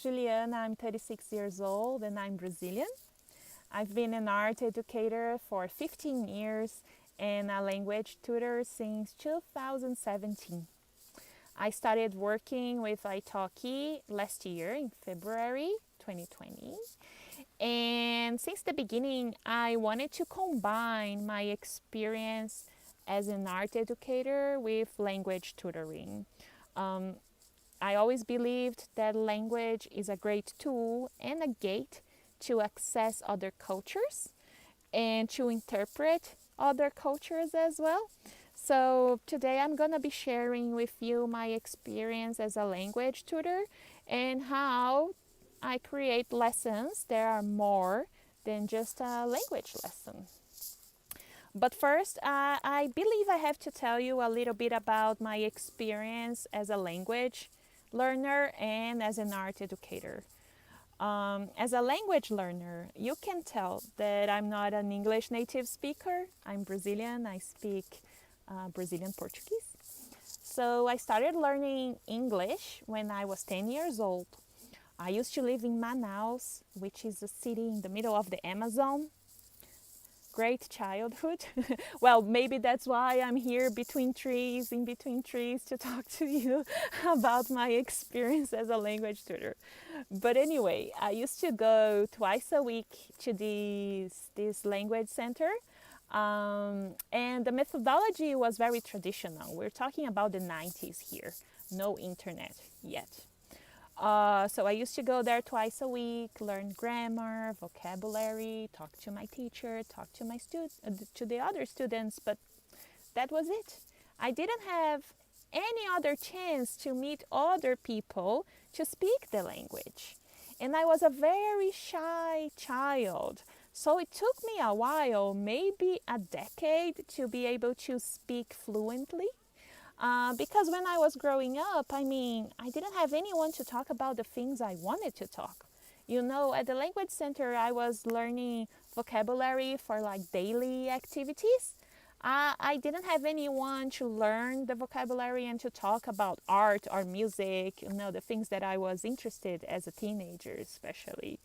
is Juliana. I'm 36 years old and I'm Brazilian. I've been an art educator for 15 years and a language tutor since 2017. I started working with Italki last year in February 2020. And since the beginning, I wanted to combine my experience as an art educator with language tutoring. Um, I always believed that language is a great tool and a gate to access other cultures and to interpret other cultures as well. So today I'm going to be sharing with you my experience as a language tutor and how I create lessons that are more than just a language lesson. But first, I believe I have to tell you a little bit about my experience as a language learner and as an art educator. As a language learner, you can tell that I'm not an English native speaker. I'm Brazilian. I speak Brazilian Portuguese. So I started learning English when I was 10 years old. I used to live in Manaus, which is a city in the middle of the Amazon. Great childhood. Well, maybe that's why I'm here in between trees to talk to you about my experience as a language tutor. But anyway, I used to go twice a week to this language center. And the methodology was very traditional. We're talking about the 90s here, no internet yet. So I used to go there twice a week, learn grammar, vocabulary, talk to my teacher, talk to to the other students, but that was it. I didn't have any other chance to meet other people to speak the language. And I was a very shy child. So it took me a while, maybe a decade, to be able to speak fluently. Because when I was growing up, I didn't have anyone to talk about the things I wanted to talk. You know, at the language center, I was learning vocabulary for like daily activities. I didn't have anyone to learn the vocabulary and to talk about art or music, you know, the things that I was interested as a teenager, especially.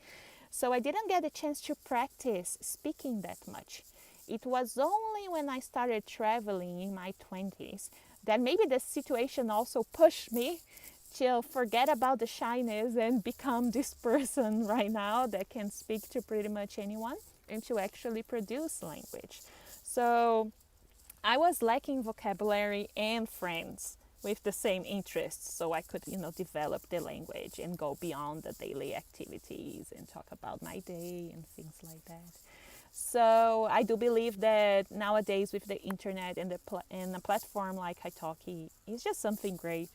So I didn't get a chance to practice speaking that much. It was only when I started traveling in my 20s that maybe the situation also pushed me to forget about the shyness and become this person right now that can speak to pretty much anyone and to actually produce language. So I was lacking vocabulary and friends with the same interests, so I could, develop the language and go beyond the daily activities and talk about my day and things like that. So I do believe that nowadays with the internet and a platform like Italki, it's just something great.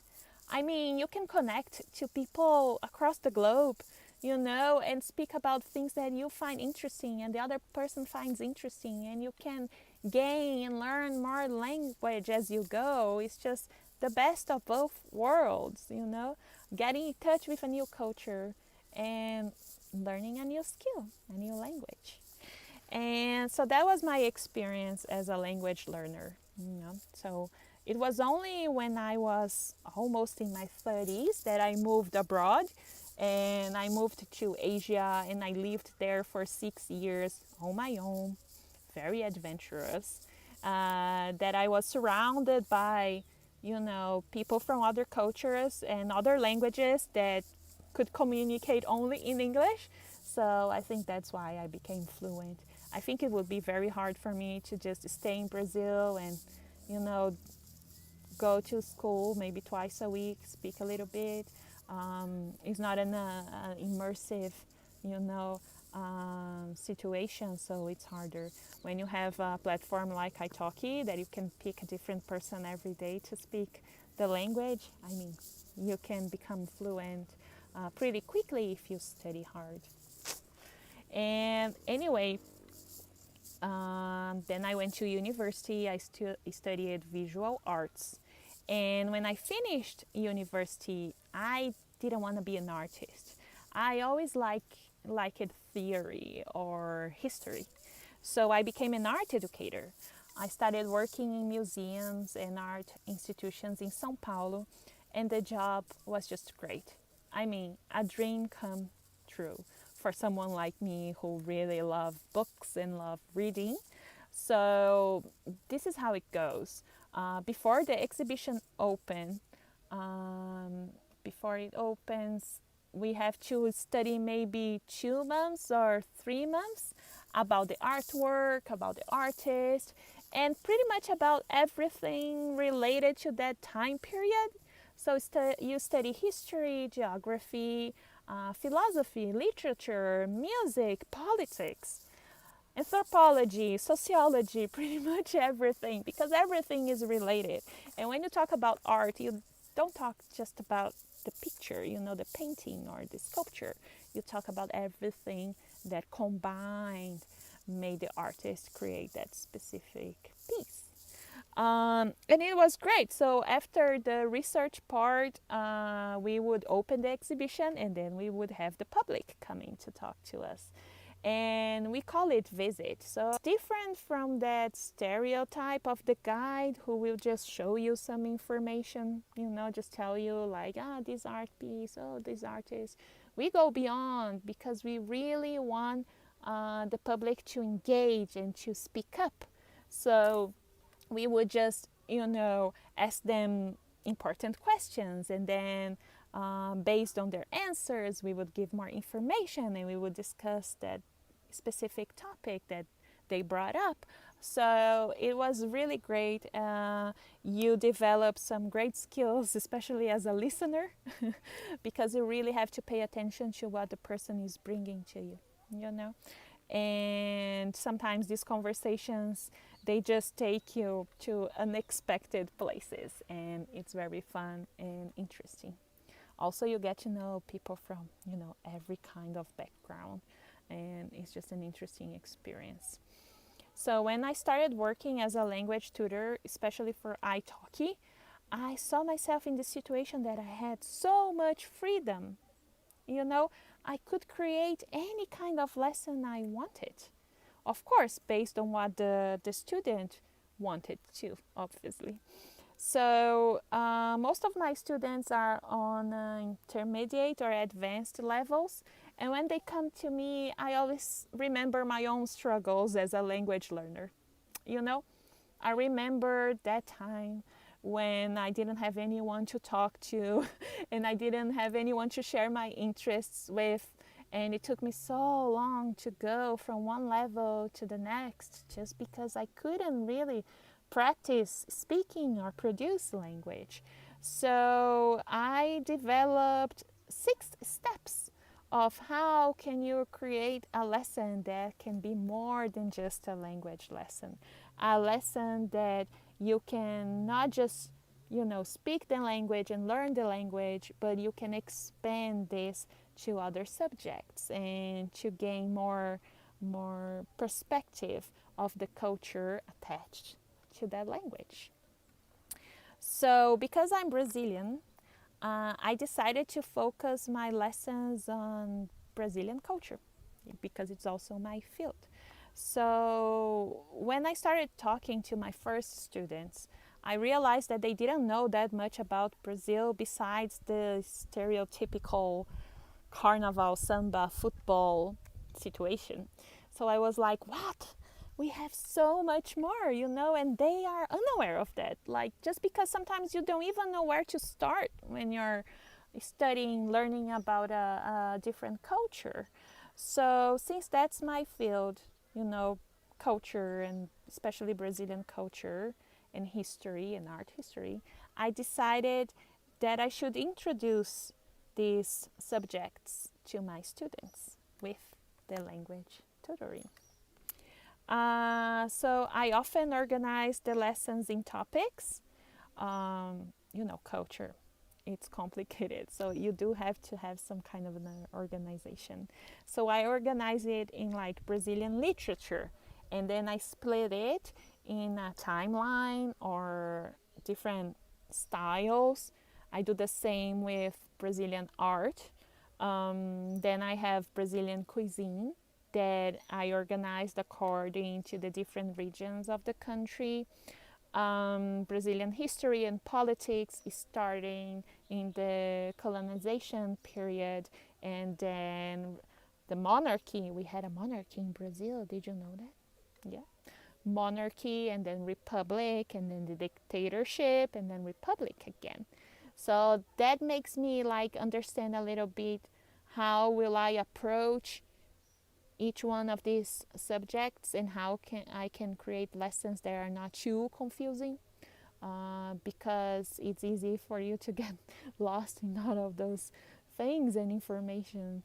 I mean, you can connect to people across the globe, and speak about things that you find interesting and the other person finds interesting, and you can gain and learn more language as you go. It's just the best of both worlds, getting in touch with a new culture and learning a new skill, a new language. And so that was my experience as a language learner, So it was only when I was almost in my 30s that I moved abroad, and I moved to Asia, and I lived there for 6 years on my own, very adventurous, that I was surrounded by, people from other cultures and other languages that could communicate only in English. So I think that's why I became fluent. I think it would be very hard for me to just stay in Brazil and, go to school maybe twice a week, speak a little bit. It's not an immersive, situation, so it's harder. When you have a platform like Italki that you can pick a different person every day to speak the language, you can become fluent pretty quickly if you study hard. And anyway, then I went to university. I studied visual arts. And when I finished university, I didn't want to be an artist. I always liked theory or history. So I became an art educator. I started working in museums and art institutions in São Paulo, and the job was just great. I mean, a dream come true for someone like me who really love books and love reading. So this is how it goes. Before the exhibition um, before it opens, we have to study maybe 2 months or 3 months about the artwork, about the artist, and pretty much about everything related to that time period. So you study history, geography, philosophy, literature, music, politics, anthropology, sociology, pretty much everything, because everything is related. And when you talk about art, you don't talk just about the picture, the painting or the sculpture. You talk about everything that combined made the artist create that specific piece. And it was great. So after the research part, we would open the exhibition and then we would have the public coming to talk to us. And we call it visit. So it's different from that stereotype of the guide who will just show you some information, just tell you like, this art piece, this artist. We go beyond because we really want the public to engage and to speak up. So we would just, ask them important questions, and then based on their answers, we would give more information and we would discuss that specific topic that they brought up. So it was really great. You develop some great skills, especially as a listener, because you really have to pay attention to what the person is bringing to you, And sometimes these conversations, they just take you to unexpected places, and it's very fun and interesting. Also, you get to know people from, every kind of background, and it's just an interesting experience. So when I started working as a language tutor, especially for italki, I saw myself in the situation that I had so much freedom. I could create any kind of lesson I wanted. Of course, based on what the student wanted to, obviously. So most of my students are on intermediate or advanced levels. And when they come to me, I always remember my own struggles as a language learner. I remember that time when I didn't have anyone to talk to and I didn't have anyone to share my interests with. And it took me so long to go from one level to the next just because I couldn't really practice speaking or produce language. So I developed 6 steps of how can you create a lesson that can be more than just a language lesson. A lesson that you can not just, speak the language and learn the language, but you can expand this to other subjects and to gain more perspective of the culture attached to that language. So because I'm Brazilian, I decided to focus my lessons on Brazilian culture because it's also my field. So when I started talking to my first students, I realized that they didn't know that much about Brazil besides the stereotypical carnival, samba, football situation. So I was like, what? We have so much more, and they are unaware of that. Like, just because sometimes you don't even know where to start when you're studying, learning about a different culture. So since that's my field, culture, and especially Brazilian culture and history and art history, I decided that I should introduce these subjects to my students with the language tutoring. So I often organize the lessons in topics. Culture, it's complicated, so you do have to have some kind of an organization. So I organize it in like Brazilian literature, and then I split it in a timeline or different styles. I do the same with Brazilian art. Then I have Brazilian cuisine that I organized according to the different regions of the country. Brazilian history and politics is starting in the colonization period, and then the monarchy. We had a monarchy in Brazil. Did you know that? Yeah. Monarchy, and then republic, and then the dictatorship, and then republic again. So that makes me like understand a little bit how will I approach each one of these subjects, and how can I can create lessons that are not too confusing, because it's easy for you to get lost in all of those things and information.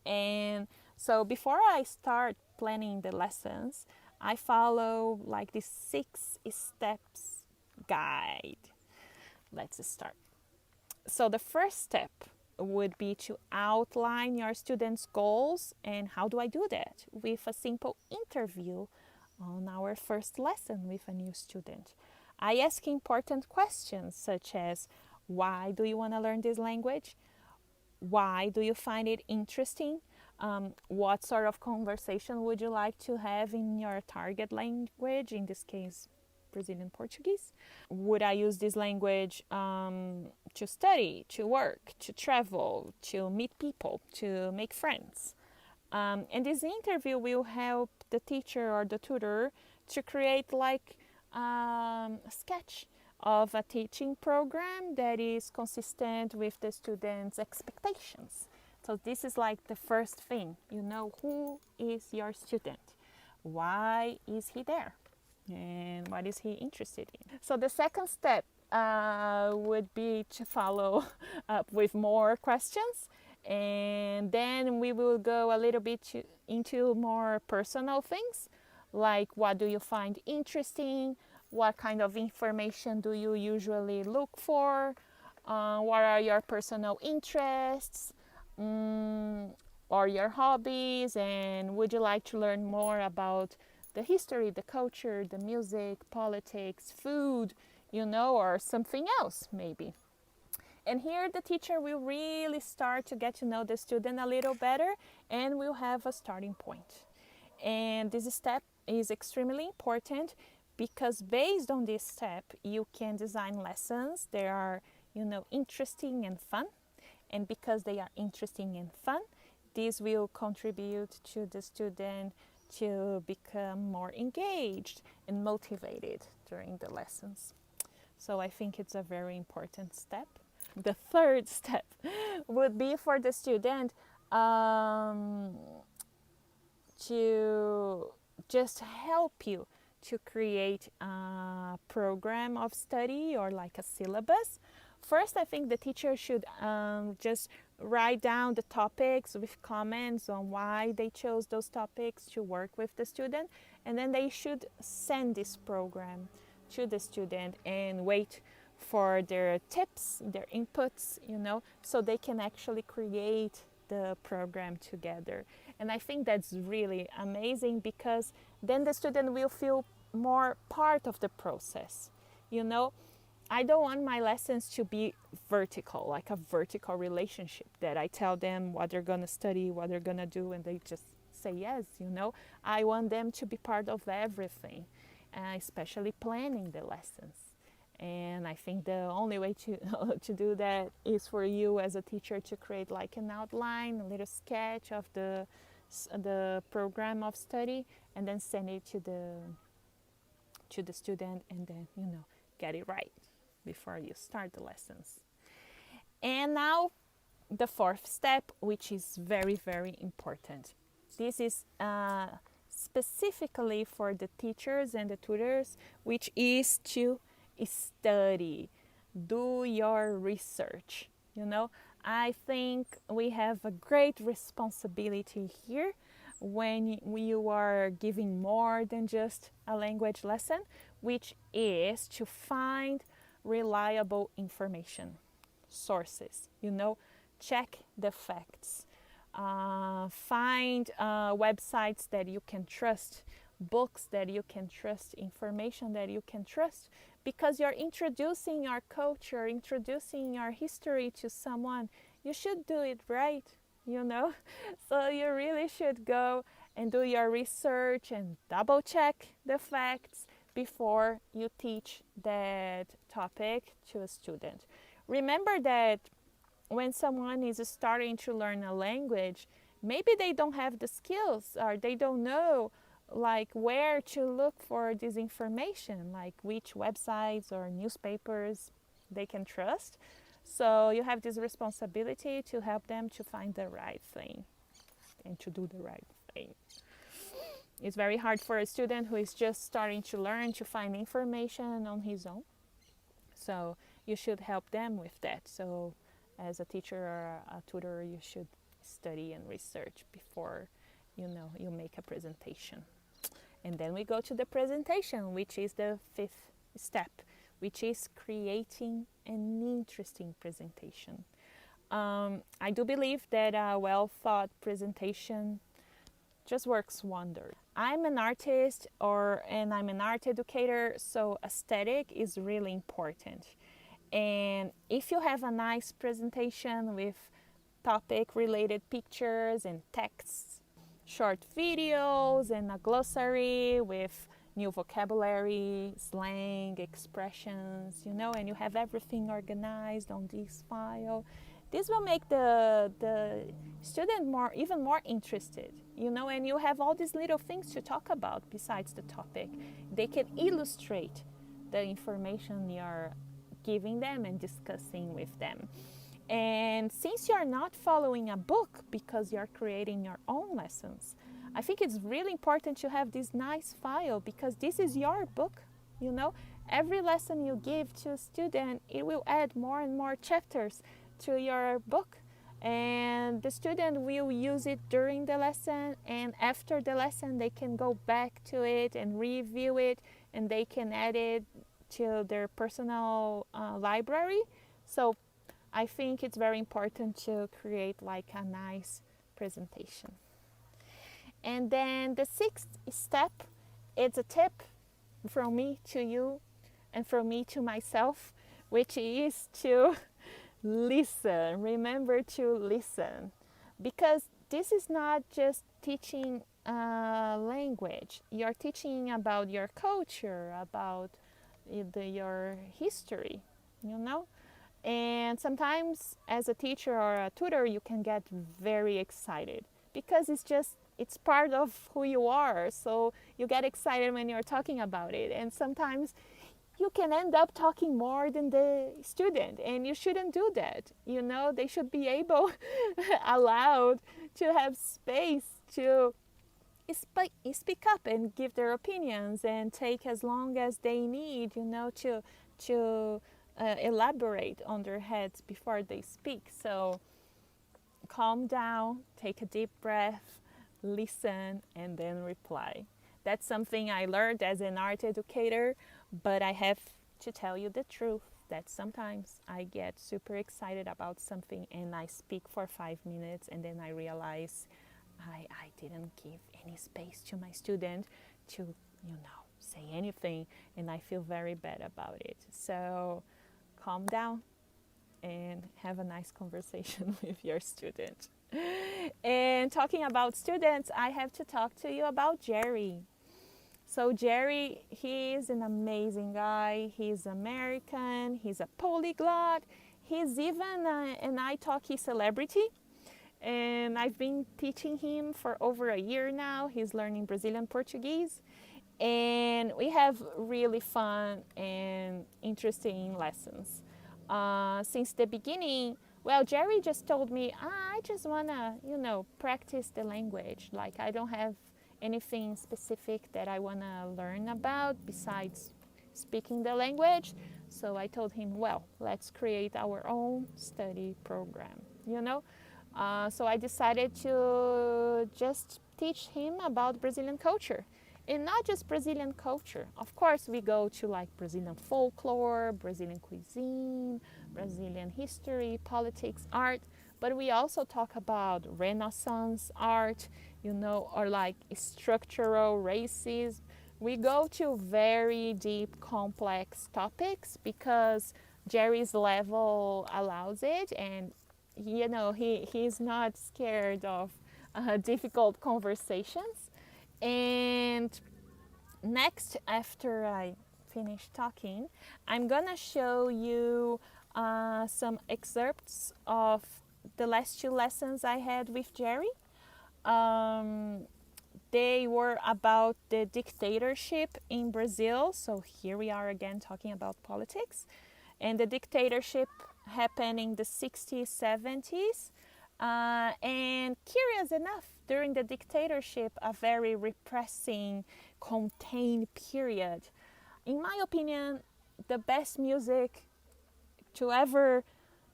And so before I start planning the lessons, I follow like this 6 steps guide. Let's start. So the first step would be to outline your students' goals. And how do I do that? With a simple interview on our first lesson with a new student. I ask important questions such as, why do you want to learn this language? Why do you find it interesting? What sort of conversation would you like to have in your target language, in this case, Brazilian Portuguese? Would I use this language to study, to work, to travel, to meet people, to make friends? And this interview will help the teacher or the tutor to create like a sketch of a teaching program that is consistent with the students' expectations. So this is like the first thing. Who is your student? Why is he there? And what is he interested in? So the second step would be to follow up with more questions, and then we will go a little bit into more personal things, like what do you find interesting, what kind of information do you usually look for, what are your personal interests, or your hobbies, and would you like to learn more about the history, the culture, the music, politics, food, or something else maybe. And here the teacher will really start to get to know the student a little better, and will have a starting point. And this step is extremely important, because based on this step, you can design lessons that are, interesting and fun. And because they are interesting and fun, this will contribute to the student to become more engaged and motivated during the lessons. So I think it's a very important step. The third step would be for the student to just help you to create a program of study, or like a syllabus. First, I think the teacher should just write down the topics with comments on why they chose those topics to work with the student, and then they should send this program to the student and wait for their tips, their inputs, so they can actually create the program together. And I think that's really amazing, because then the student will feel more part of the process. I don't want my lessons to be vertical, like a vertical relationship that I tell them what they're going to study, what they're going to do, and they just say yes. I want them to be part of everything, especially planning the lessons. And I think the only way to to do that is for you as a teacher to create like an outline, a little sketch of the program of study, and then send it to the student, and then get it right before you start the lessons. And now the fourth step, which is very, very important. This is specifically for the teachers and the tutors, which is to study, do your research. I think we have a great responsibility here when you are giving more than just a language lesson, which is to find reliable information sources. Check the facts, find websites that you can trust, books that you can trust, information that you can trust, because you're introducing your culture, introducing your history to someone. You should do it right, so you really should go and do your research and double check the facts, before you teach that topic to a student. Remember that when someone is starting to learn a language, maybe they don't have the skills or they don't know like where to look for this information, like which websites or newspapers they can trust. So you have this responsibility to help them to find the right thing and to do the right thing. It's very hard for a student who is just starting to learn to find information on his own. So you should help them with that. So as a teacher or a tutor, you should study and research before you make a presentation. And then we go to the presentation, which is the fifth step, which is creating an interesting presentation. I do believe that a well thought presentation just works wonders. I'm an artist and I'm an art educator, so aesthetic is really important. And if you have a nice presentation with topic related pictures and texts, short videos and a glossary with new vocabulary, slang, expressions, and you have everything organized on this file, this will make the student even more interested, and you have all these little things to talk about besides the topic. They can illustrate the information you're giving them and discussing with them. And since you're not following a book because you're creating your own lessons, I think it's really important to have this nice file because this is your book. Every lesson you give to a student, it will add more and more chapters to your book, and the student will use it during the lesson, and after the lesson they can go back to it and review it, and they can add it to their personal library. So I think it's very important to create like a nice presentation. And then the sixth step, it's a tip from me to you and from me to myself, which is to listen. Remember to listen, because this is not just teaching language. You're teaching about your culture, about your history, And sometimes as a teacher or a tutor, you can get very excited because it's part of who you are. So you get excited when you're talking about it. And sometimes you can end up talking more than the student, and you shouldn't do that. They should be allowed to have space to speak up and give their opinions and take as long as they need, to elaborate on their heads before they speak. So calm down, take a deep breath, listen, and then reply. That's something I learned as an art educator, but I have to tell you the truth that sometimes I get super excited about something and I speak for 5 minutes and then I realize I didn't give any space to my student to, say anything, and I feel very bad about it. So calm down and have a nice conversation with your student. And talking about students, I have to talk to you about Jerry. So Jerry, he's an amazing guy. He's American. He's a polyglot. He's even an italki celebrity. And I've been teaching him for over a year now. He's learning Brazilian Portuguese. And we have really fun and interesting lessons. Since the beginning, Jerry just told me, I just want to, practice the language. Like, I don't have anything specific that I want to learn about besides speaking the language. So I told him, let's create our own study program, So I decided to just teach him about Brazilian culture. And not just Brazilian culture. Of course, we go to like Brazilian folklore, Brazilian cuisine, Brazilian history, politics, art. But we also talk about Renaissance art, or like structural racism. We go to very deep, complex topics because Jerry's level allows it. And, he's not scared of difficult conversations. And Next, after I finish talking, I'm gonna show you some excerpts of the last 2 lessons I had with Jerry. They were about the dictatorship in Brazil. So here we are again talking about politics. And the dictatorship happened in the 60s, 70s. And curious enough, during the dictatorship, a very repressing, contained period. In my opinion, the best music to ever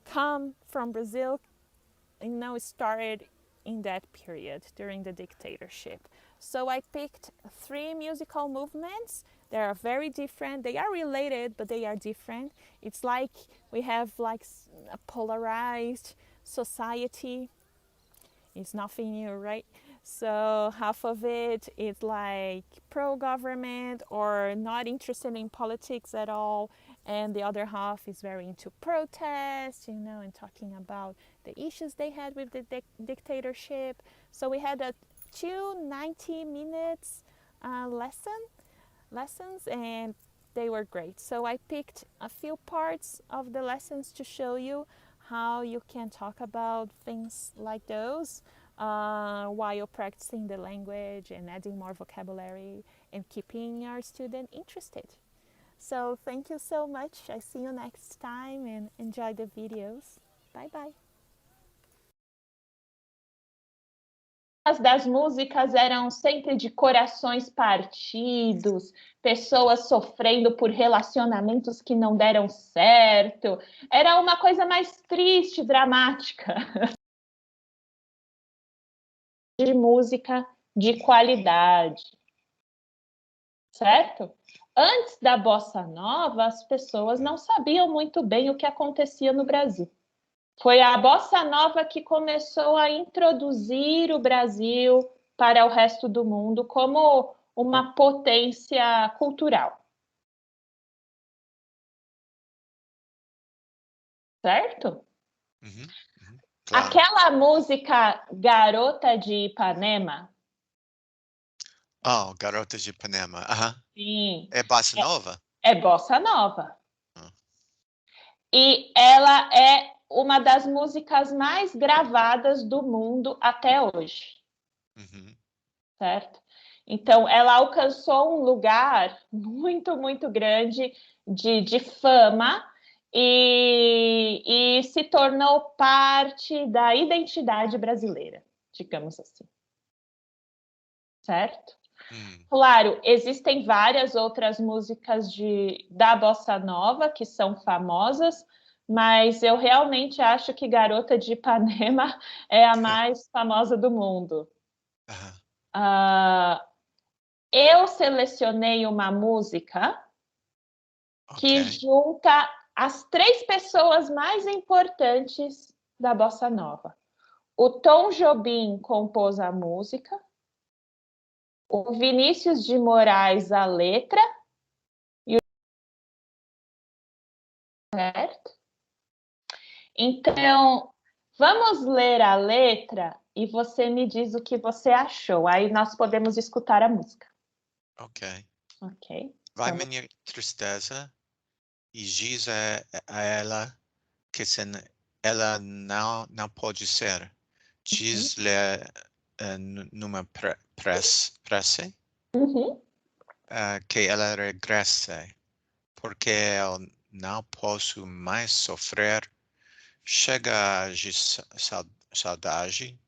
come from Brazil, started in that period during the dictatorship. So I picked 3 musical movements. They are very different. They are related, but they are different. It's like we have like a polarized society. It's nothing new, right? So half of it is like pro-government or not interested in politics at all, and the other half is very into protest, and talking about the issues they had with the dictatorship. So we had a 2 90 minutes lessons, and they were great. So I picked a few parts of the lessons to show you how you can talk about things like those while practicing the language and adding more vocabulary and keeping your student interested. So thank you so much. I see you next time and enjoy the videos. Bye bye. As das músicas eram sempre de corações partidos, pessoas sofrendo por relacionamentos que não deram certo. Era uma coisa mais triste, dramática. De música de qualidade. Certo? Antes da bossa nova, as pessoas não sabiam muito bem o que acontecia no Brasil. Foi a bossa nova que começou a introduzir o Brasil para o resto do mundo como uma potência cultural. Certo? Claro. Aquela música Garota de Ipanema. Oh, Garota de Ipanema. Sim. É bossa nova? É bossa nova. E ela é uma das músicas mais gravadas do mundo até hoje. Certo? Então, ela alcançou um lugar muito, muito grande de fama e se tornou parte da identidade brasileira, digamos assim. Certo? Claro, existem várias outras músicas da Bossa Nova que são famosas, mas eu realmente acho que Garota de Ipanema é a mais famosa do mundo. Eu selecionei uma música que junta as 3 pessoas mais importantes da Bossa Nova. O Tom Jobim compôs a música, o Vinícius de Moraes a letra e o... Certo? Então, vamos ler a letra e você me diz o que você achou. Aí nós podemos escutar a música. Ok. Vai minha tristeza e diz a ela que ela não pode ser. Diz-lhe numa prece que ela regresse, porque eu não posso mais sofrer. Chega de saudade.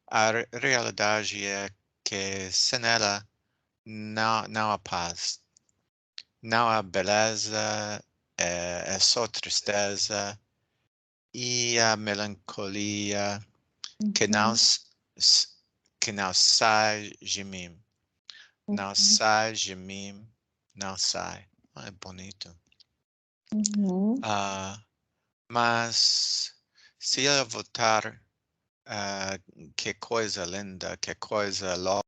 A realidade é que sem ela não há paz. Não há beleza, é só tristeza e a melancolia que não sai de mim. Não sai de mim, não sai. É bonito. Mas se ela voltar, que coisa linda, que coisa louca.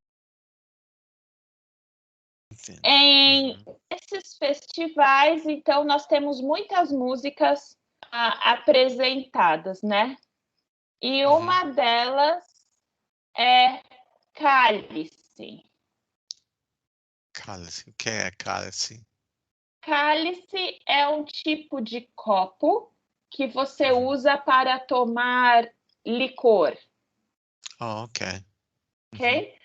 Em esses festivais, então, nós temos muitas músicas apresentadas, né? E uma delas é Cálice. Cálice. O que é cálice? Cálice é um tipo de copo que você usa para tomar licor, Oh, ok. ok?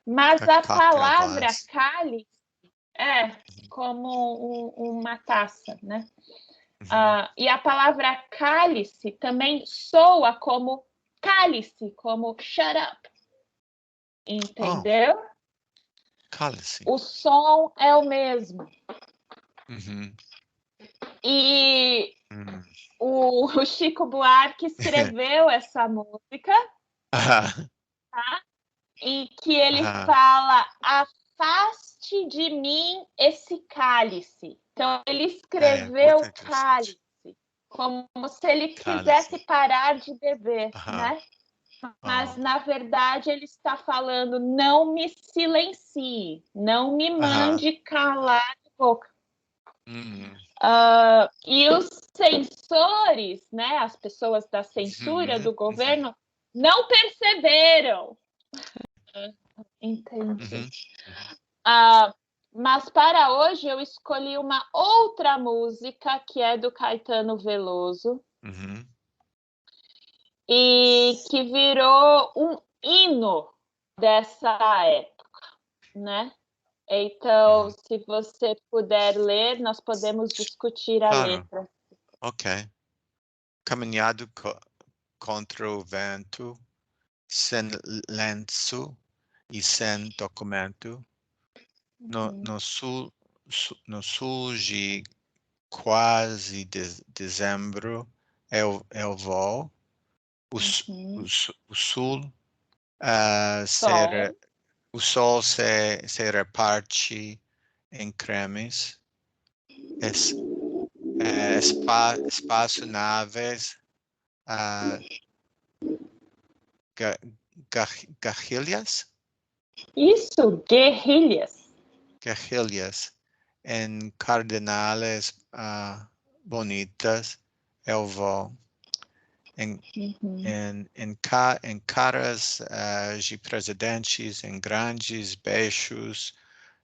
Mas a Cocktail palavra glass. cálice é como uma taça, né? E a palavra cálice também soa como cálice, como shut up. Entendeu? Cálice. O som é o mesmo. E o Chico Buarque escreveu essa música, tá? Em que ele fala: afaste de mim esse cálice. Então, ele escreveu Muito interessante. cálice, como se ele Cálice. quisesse parar de beber, né? Mas, na verdade, ele está falando: não me silencie, não me mande calar a boca. E os censores, né, as pessoas da censura do governo, não perceberam. Entendi. Mas para hoje eu escolhi uma outra música que é do Caetano Veloso e que virou um hino dessa época, né? Então, se você puder ler, nós podemos discutir a letra. Ok. Caminhado contra o vento, sem lenço e sem documento, no sul de quase dezembro eu vou. O sul o sol se reparte em cremes. Espaço naves, guerrilhas. Isso, guerrilhas. Guerrilhas em cardenales bonitas, eu vou. Em caras de presidentes, em grandes beijos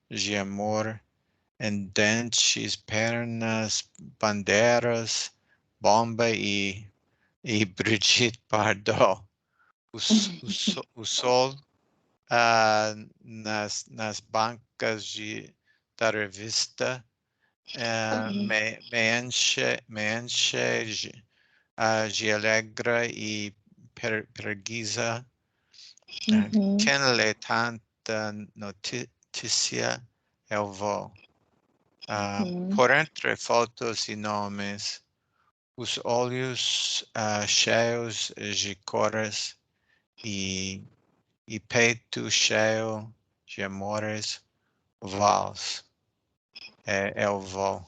de amor, em dentes, pernas, bandeiras, bomba e Brigitte Bardot. O sol nas bancas da revista me enche de alegria e preguiça. Quem lê tanta notícia, eu vou. Por entre fotos e nomes, os olhos cheios de cores e peito cheio de amores, vals. Eu vou.